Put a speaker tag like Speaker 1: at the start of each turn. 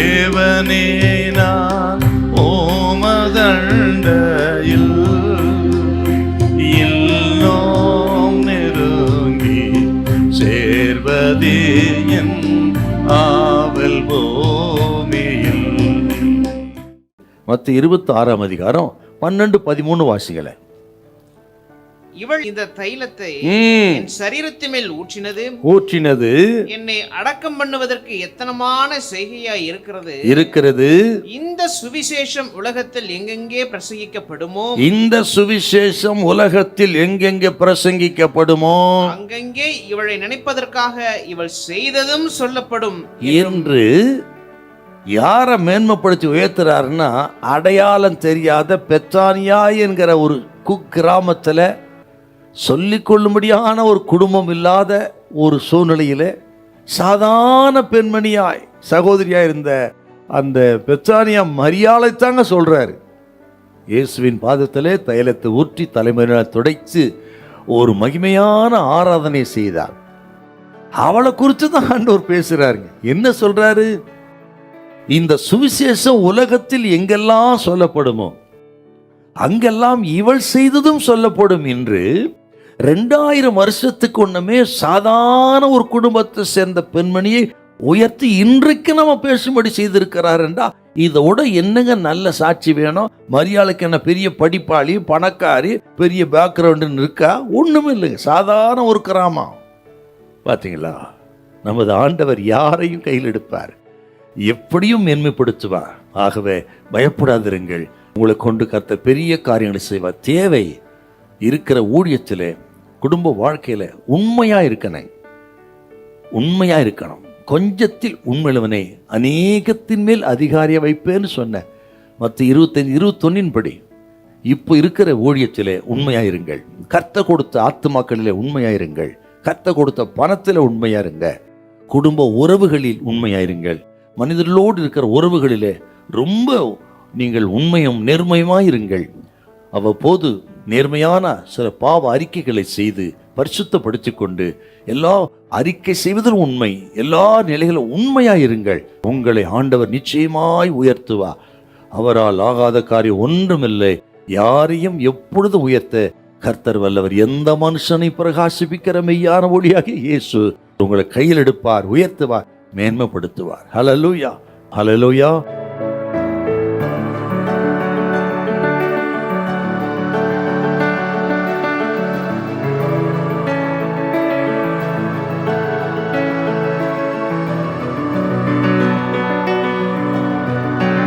Speaker 1: தேவனே நான் ஓமதண்டையில் இன்னும் நெருங்கி சேர்வதே என் ஆவல் பூமியில்.
Speaker 2: மத்திய 26ஆம் அதிகாரம் 12-13 வாசிகளை.
Speaker 3: இவள் இந்த தைலத்தை என் சரீரத்தின் மேல் ஊற்றினது என்னை அடக்கம் பண்ணுவதற்கு எத்தனமான செய்கையாய் இருக்கிறது. இந்த சுவிசேஷம் உலகத்தில் எங்கெங்கே பிரசங்கிக்கப்படுமோ,
Speaker 2: இந்த சுவிசேஷம் உலகத்தில் எங்கெங்கே பிரசங்கிக்கப்படுமோ
Speaker 3: அங்கங்கே இவளை நினைப்பதற்காக இவள் செய்ததும் சொல்லப்படும்
Speaker 2: என்று யார மேன்மைப்படுத்தி உயர்த்துறாருன்னா, அடையாளம் தெரியாத பெத்தானியா என்கிற ஒரு குக்கிராமத்தில் சொல்லிக்கொள்ளும்படியான ஒரு குடும்பம் இல்லாத ஒரு சூழ்நிலையில சாதாரண பெண்மணியாய் சகோதரியாய் இருந்த அந்த பெத்தானியா மரியாதைத்தாங்க சொல்றாரு. இயேசுவின் பாதத்திலே தைலத்தை ஊற்றி தலைமையில துடைத்து ஒரு மகிமையான ஆராதனை செய்தார். அவளை குறித்து தான் ஆண்டவர் பேசுறாருங்க. என்ன சொல்றாரு? இந்த சுவிசேஷம் உலகத்தில் எங்கெல்லாம் சொல்லப்படுமோ அங்கெல்லாம் இவள் செய்ததும் சொல்லப்படும் என்று 2000 வருஷத்துக்கு ஒண்ணுமே சாதாரண ஒரு குடும்பத்தை சேர்ந்த பெண்மணியை உயர்த்தி இன்றைக்கு நம்ம பேசும்படி செய்திருக்கிறார் என்றா இதோட என்னங்க நல்ல சாட்சி வேணும்? மரியாதைக்கு என்ன பெரிய படிப்பாளி, பணக்காரி, பெரிய பேக்ரவுண்டுன்னு இருக்கா? ஒண்ணுமே இல்லைங்க. சாதாரண ஒரு கிராமம். பாத்தீங்களா? நமது ஆண்டவர் யாரையும் கையில் எடுப்பார், எப்படியும் மேன்மைப்படுத்துவார். ஆகவே பயப்படாதிருங்கள். உங்களை கொண்டு கர்த்தர் பெரிய காரியங்களை செய்வார். தேவை இருக்கிற ஊழியத்தில், குடும்ப வாழ்க்கையில உண்மையா இருக்கணும். கொஞ்சத்தில் உண்மையுள்ளவனை அநேகத்தின் மேல் அதிகாரியை வைப்பேன்னு சொன்ன மத்திய 25-21 படி இப்போ இருக்கிற ஊழியத்திலே உண்மையாயிருங்கள். கர்த்தர் கொடுத்த ஆத்துமாக்களிலே உண்மையாயிருங்கள். கர்த்தர் கொடுத்த பணத்தில் உண்மையாருங்க. குடும்ப உறவுகளில் உண்மையாயிருங்கள். மனிதர்களோடு இருக்கிற உறவுகளிலே ரொம்ப நீங்கள் உண்மையும் நேர்மையுமாயிருங்கள். அவ்வப்போது நேர்மையான சில பாவ அறிக்கைகளை செய்து பரிசுத்தப்படுத்திக் கொண்டு எல்லா அறிக்கை செய்வதில் உண்மை, எல்லா நிலைகளும் உண்மையாயிருங்கள். உங்களை ஆண்டவர் நிச்சயமாய் உயர்த்துவா. அவரால் ஆகாத காரியம் ஒன்றுமில்லை. யாரையும் எப்பொழுது உயர்த்த கர்த்தர் வல்லவர். எந்த மனுஷனை பிரகாசிப்பிக்கிற மெய்யான ஒளியாக இயேசு உங்களை கையில் எடுப்பார், உயர்த்துவார், மேன்மைப்படுத்துவார். ஹல்லேலூயா, ஹல்லேலூயா.